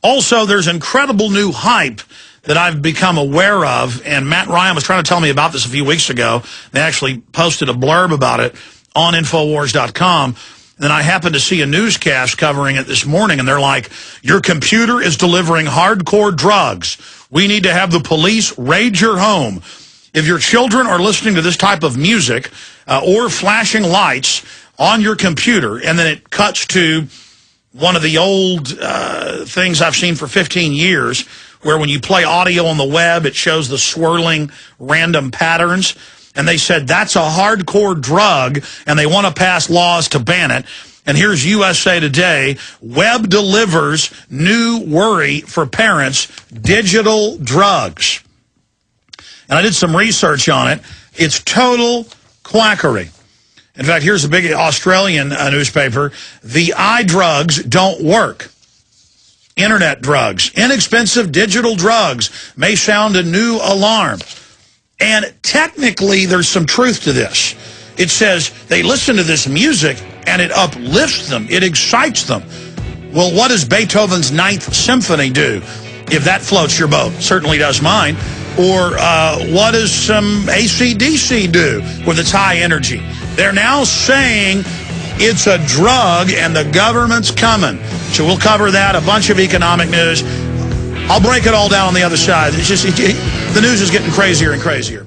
Also, there's incredible new hype that I've become aware of, and Matt Ryan was trying to tell me about this a few weeks ago. They actually posted a blurb about it on Infowars.com. Then I happened to see a newscast covering it this morning, and they're like, your computer is delivering hardcore drugs. We need to have the police raid your home. If your children are listening to this type of music or flashing lights on your computer, and then it cuts to one of the old things I've seen for 15 years, where when you play audio on the web, it shows the swirling random patterns. And they said that's a hardcore drug, and they want to pass laws to ban it. And here's USA Today. Web delivers new worry for parents, digital drugs. And I did some research on it. It's total quackery. In fact, here's a big Australian newspaper. The eye drugs don't work. Internet drugs, inexpensive digital drugs may sound a new alarm. And technically, there's some truth to this. It says they listen to this music and it uplifts them. It excites them. Well, what does Beethoven's Ninth Symphony do? If that floats your boat, certainly does mine. Or what does some AC/DC do with its high energy? They're now saying it's a drug and the government's coming. So we'll cover that, a bunch of economic news. I'll break it all down on the other side. It's just the news is getting crazier and crazier.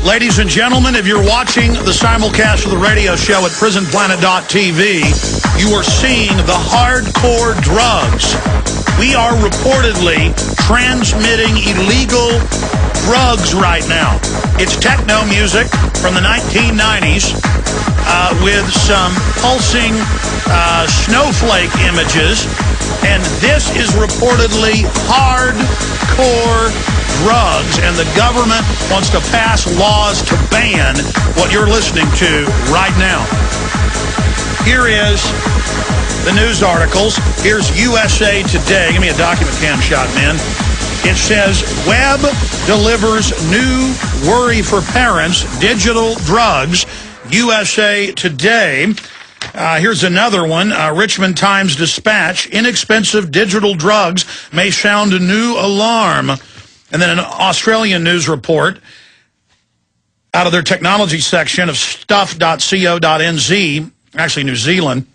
Ladies and gentlemen, if you're watching the simulcast of the radio show at prisonplanet.tv, you are seeing the hardcore drugs. We are reportedly transmitting illegal drugs right now. It's techno music from the 1990s with some pulsing snowflake images, and this is reportedly hardcore drugs, and the government wants to pass laws to ban what you're listening to right now. Here is the news articles. Here's USA Today. Give me a document cam shot, man. It says, Web delivers new worry for parents, digital drugs. USA Today. Here's another one. Richmond Times-Dispatch. Inexpensive digital drugs may sound a new alarm. And then an Australian news report out of their technology section of stuff.co.nz, actually New Zealand.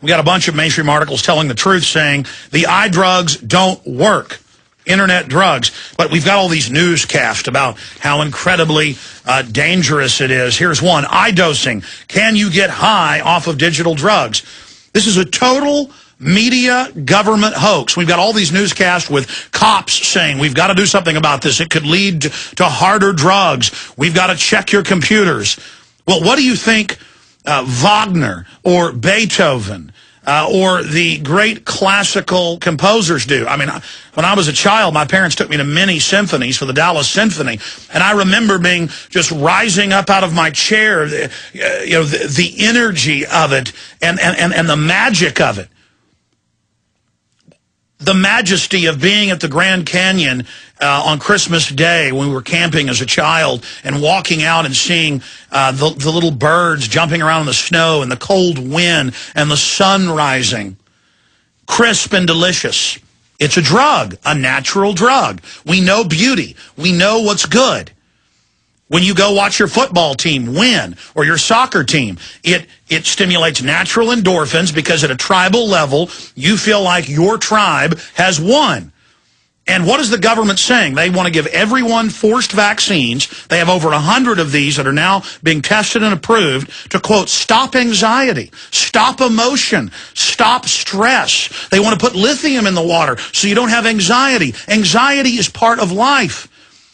We got a bunch of mainstream articles telling the truth, saying the eye drugs don't work. Internet drugs. But we've got all these newscasts about how incredibly dangerous it is. Here's one. Eye dosing. Can you get high off of digital drugs? This is a total media government hoax. We've got all these newscasts with cops saying we've got to do something about this. It could lead to harder drugs. We've got to check your computers. Well, what do you think Wagner or Beethoven or the great classical composers do? I mean, when I was a child, my parents took me to many symphonies for the Dallas Symphony, and I remember being just rising up out of my chair, the energy of it and the magic of it. The majesty of being at the Grand Canyon on Christmas Day when we were camping as a child and walking out and seeing the little birds jumping around in the snow and the cold wind and the sun rising. Crisp and delicious. It's a drug, a natural drug. We know beauty. We know what's good. When you go watch your football team win or your soccer team, it stimulates natural endorphins because at a tribal level, you feel like your tribe has won. And what is the government saying? They want to give everyone forced vaccines. They have over 100 of these that are now being tested and approved to, quote, stop anxiety, stop emotion, stop stress. They want to put lithium in the water so you don't have anxiety. Anxiety is part of life.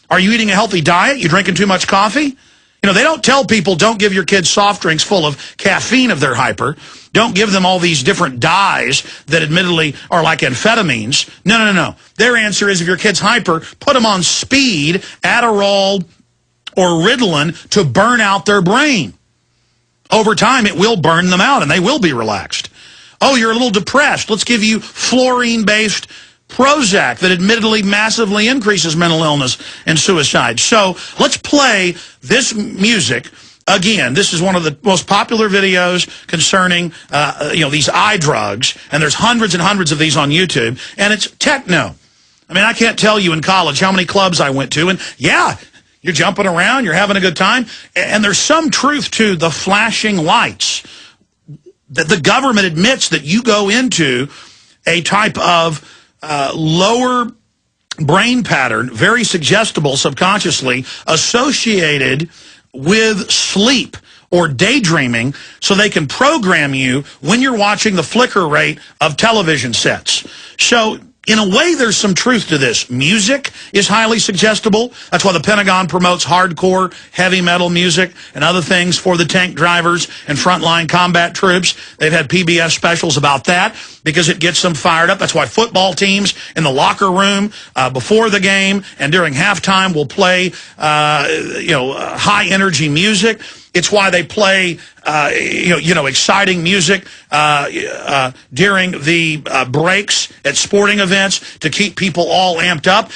Are you eating a healthy diet? You drinking too much coffee? You know, they don't tell people don't give your kids soft drinks full of caffeine if they're hyper. Don't give them all these different dyes that admittedly are like amphetamines. No. Their answer is if your kid's hyper, put them on speed, Adderall, or Ritalin to burn out their brain. Over time, it will burn them out and they will be relaxed. Oh, you're a little depressed. Let's give you fluorine-based Prozac that admittedly massively increases mental illness and suicide. So let's play this music. Again, this is one of the most popular videos concerning, these eye drugs, and there's hundreds and hundreds of these on YouTube, and it's techno. I mean, I can't tell you in college how many clubs I went to, and yeah, you're jumping around, you're having a good time, and there's some truth to the flashing lights. That the government admits that you go into a type of lower brain pattern, very suggestible subconsciously, associated with sleep or daydreaming, so they can program you when you're watching the flicker rate of television sets. So in a way, there's some truth to this. Music is highly suggestible. That's why the Pentagon promotes hardcore, heavy metal music and other things for the tank drivers and frontline combat troops. They've had PBS specials about that because it gets them fired up. That's why football teams in the locker room before the game and during halftime will play, high-energy music. It's why they play, exciting music during the breaks at sporting events to keep people all amped up.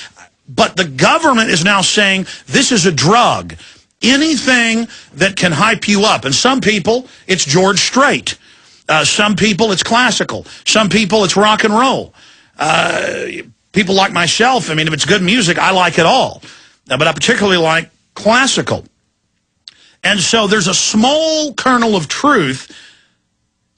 But the government is now saying this is a drug. Anything that can hype you up. And some people, it's George Strait. Some people, it's classical. Some people, it's rock and roll. People like myself, I mean, if it's good music, I like it all. But I particularly like classical. And so there's a small kernel of truth,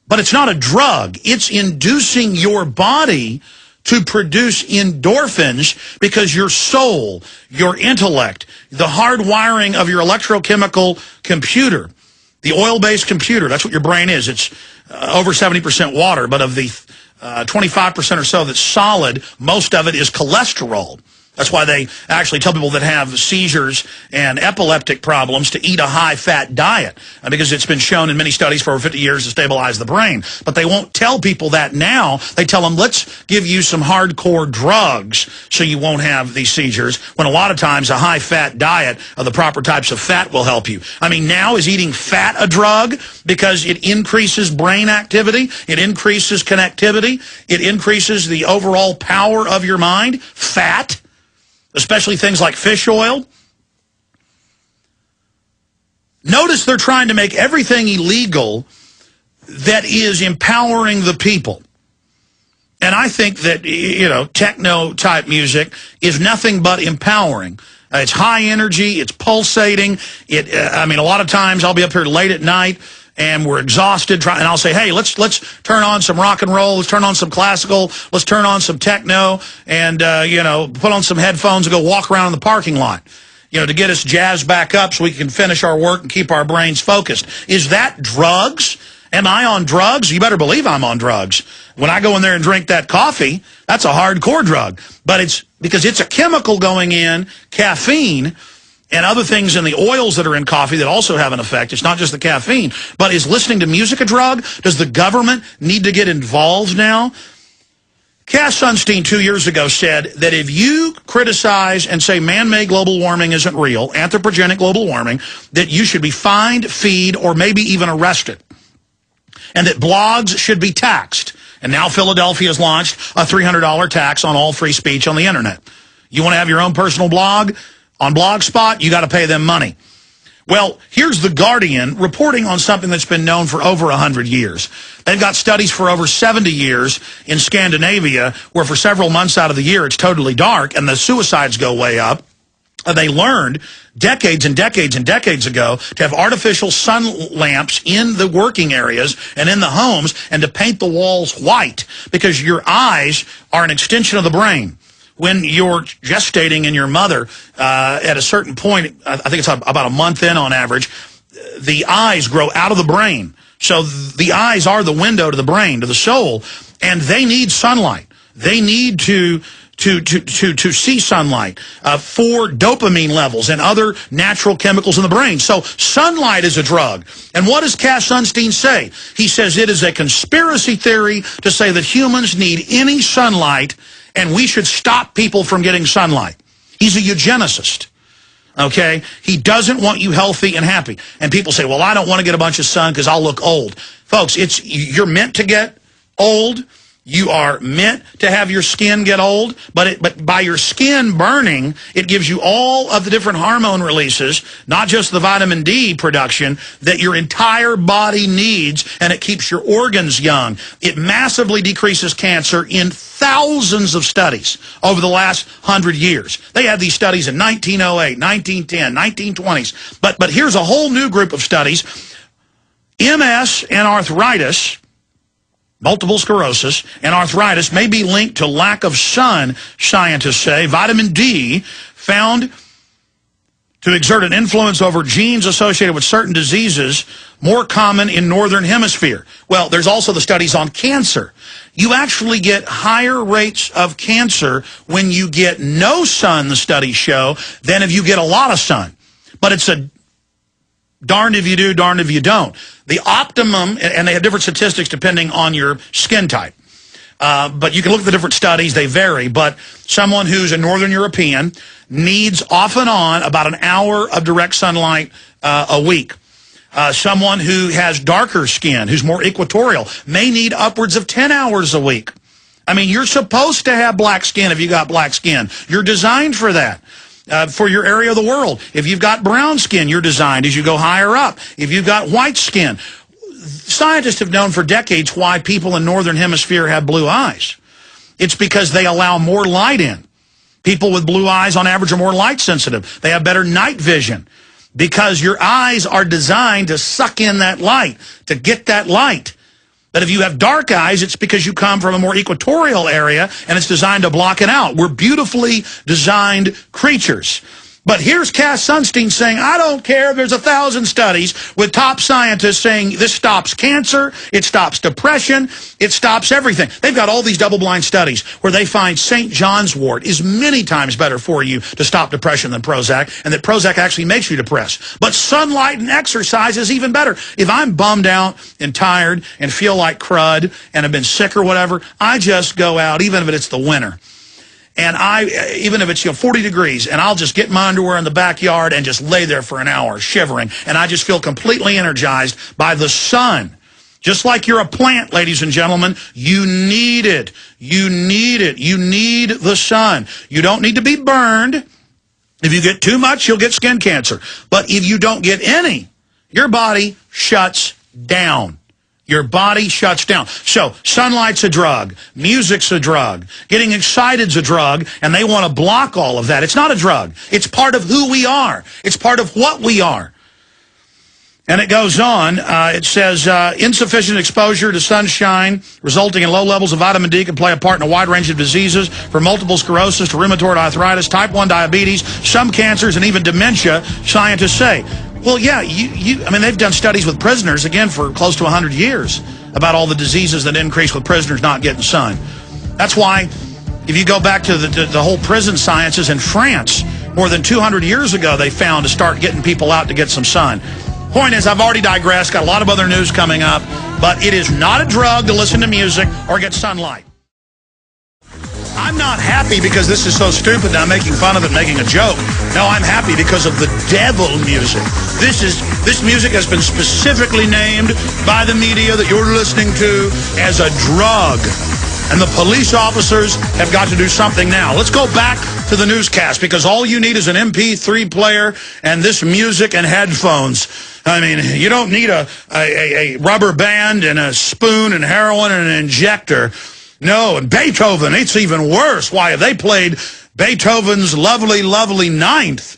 but it's not a drug. It's inducing your body to produce endorphins because your soul, your intellect, the hardwiring of your electrochemical computer, the oil-based computer, that's what your brain is. It's over 70% water, but of the 25% or so that's solid, most of it is cholesterol. That's why they actually tell people that have seizures and epileptic problems to eat a high-fat diet, because it's been shown in many studies for over 50 years to stabilize the brain. But they won't tell people that now. They tell them, let's give you some hardcore drugs so you won't have these seizures, when a lot of times a high-fat diet of the proper types of fat will help you. I mean, now is eating fat a drug because it increases brain activity, it increases connectivity, it increases the overall power of your mind? Fat? Especially things like fish oil. Notice they're trying to make everything illegal that is empowering the people. And I think that, techno-type music is nothing but empowering. It's high energy, it's pulsating. A lot of times I'll be up here late at night and we're exhausted, and I'll say, hey, let's turn on some rock and roll, let's turn on some classical, let's turn on some techno, and, put on some headphones and go walk around in the parking lot, to get us jazzed back up so we can finish our work and keep our brains focused. Is that drugs? Am I on drugs? You better believe I'm on drugs. When I go in there and drink that coffee, that's a hardcore drug. But it's because it's a chemical going in, caffeine, and other things in the oils that are in coffee that also have an effect. It's not just the caffeine. But is listening to music a drug? Does the government need to get involved now? Cass Sunstein 2 years ago said that if you criticize and say man-made global warming isn't real, anthropogenic global warming, that you should be fined, feed, or maybe even arrested. And that blogs should be taxed. And now Philadelphia has launched a $300 tax on all free speech on the internet. You want to have your own personal blog? On Blogspot, you got to pay them money. Well, here's The Guardian reporting on something that's been known for over 100 years. They've got studies for over 70 years in Scandinavia, where for several months out of the year it's totally dark and the suicides go way up. They learned decades and decades and decades ago to have artificial sun lamps in the working areas and in the homes and to paint the walls white, because your eyes are an extension of the brain. When you're gestating in your mother, at a certain point, I think it's about a month in on average, the eyes grow out of the brain. So the eyes are the window to the brain, to the soul, and they need sunlight. They need to see sunlight for dopamine levels and other natural chemicals in the brain. So sunlight is a drug. And what does Cass Sunstein say? He says it is a conspiracy theory to say that humans need any sunlight and we should stop people from getting sunlight. He's a eugenicist, okay? He doesn't want you healthy and happy. And people say, well, I don't want to get a bunch of sun because I'll look old. Folks, you're meant to get old. You are meant to have your skin get old, but by your skin burning, it gives you all of the different hormone releases, not just the vitamin D production, that your entire body needs, and it keeps your organs young. It massively decreases cancer in thousands of studies over the last 100 years. They had these studies in 1908, 1910, 1920s. But here's a whole new group of studies. MS and arthritis, multiple sclerosis, and arthritis may be linked to lack of sun, scientists say. Vitamin D found to exert an influence over genes associated with certain diseases more common in northern hemisphere. Well, there's also the studies on cancer. You actually get higher rates of cancer when you get no sun, the studies show, than if you get a lot of sun. But it's a darned if you do, darned if you don't. The optimum, and they have different statistics depending on your skin type. But you can look at the different studies, they vary. But someone who's a Northern European needs off and on about an hour of direct sunlight a week. Someone who has darker skin, who's more equatorial, may need upwards of 10 hours a week. I mean, you're supposed to have black skin if you got black skin. You're designed for that. For your area of the world. If you've got brown skin, you're designed as you go higher up. If you've got white skin. Scientists have known for decades why people in northern hemisphere have blue eyes. It's because they allow more light in. People with blue eyes on average are more light sensitive. They have better night vision because your eyes are designed to suck in that light, to get that light. But if you have dark eyes, it's because you come from a more equatorial area, and it's designed to block it out. We're beautifully designed creatures. But here's Cass Sunstein saying, I don't care. There's 1,000 studies with top scientists saying this stops cancer, it stops depression, it stops everything. They've got all these double-blind studies where they find St. John's wort is many times better for you to stop depression than Prozac, and that Prozac actually makes you depressed. But sunlight and exercise is even better. If I'm bummed out and tired and feel like crud and have been sick or whatever, I just go out, even if it's the winter. And even if it's 40 degrees, and I'll just get my underwear in the backyard and just lay there for an hour shivering, and I just feel completely energized by the sun. Just like you're a plant, ladies and gentlemen, you need it. You need it. You need the sun. You don't need to be burned. If you get too much, you'll get skin cancer. But if you don't get any, your body shuts down. Your body shuts down. So sunlight's a drug. Music's a drug. Getting excited's a drug, and they want to block all of that. It's not a drug. It's part of who we are. It's part of what we are. And it goes on. It says, insufficient exposure to sunshine resulting in low levels of vitamin D can play a part in a wide range of diseases, from multiple sclerosis to rheumatoid arthritis, type 1 diabetes, some cancers, and even dementia, scientists say. Well, yeah, I mean, they've done studies with prisoners, again, for close to 100 years about all the diseases that increase with prisoners not getting sun. That's why, if you go back to the whole prison sciences in France, more than 200 years ago, they found to start getting people out to get some sun. Point is, I've already digressed, got a lot of other news coming up, but it is not a drug to listen to music or get sunlight. I'm not happy because this is so stupid and I'm making fun of it, making a joke. No, I'm happy because of the devil music. This music has been specifically named by the media that you're listening to as a drug. And the police officers have got to do something now. Let's go back to the newscast, because all you need is an MP3 player and this music and headphones. I mean, you don't need a rubber band and a spoon and heroin and an injector. No, and Beethoven, it's even worse. Why, if they played Beethoven's Lovely, Lovely Ninth,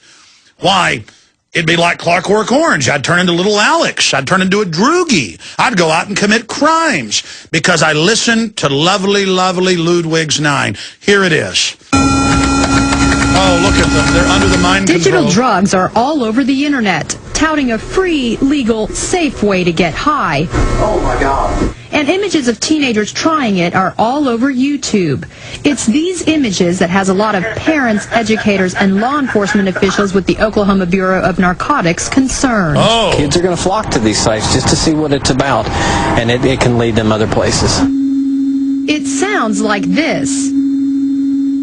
why, it'd be like Clockwork Orange. I'd turn into Little Alex. I'd turn into a droogie. I'd go out and commit crimes because I listened to Lovely, Lovely Ludwig's 9. Here it is. Oh, look at them. They're under the mind control. Digital drugs are all over the internet, touting a free, legal, safe way to get high. Oh, my God. And images of teenagers trying it are all over YouTube. It's these images that has a lot of parents, educators, and law enforcement officials with the Oklahoma Bureau of Narcotics concerned. Oh. Kids are going to flock to these sites just to see what it's about, and it can lead them other places. It sounds like this,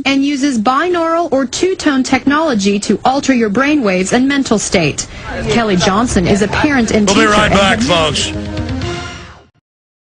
and uses binaural or two-tone technology to alter your brainwaves and mental state. Kelly Johnson is a parent and teacher. We'll be right back, folks.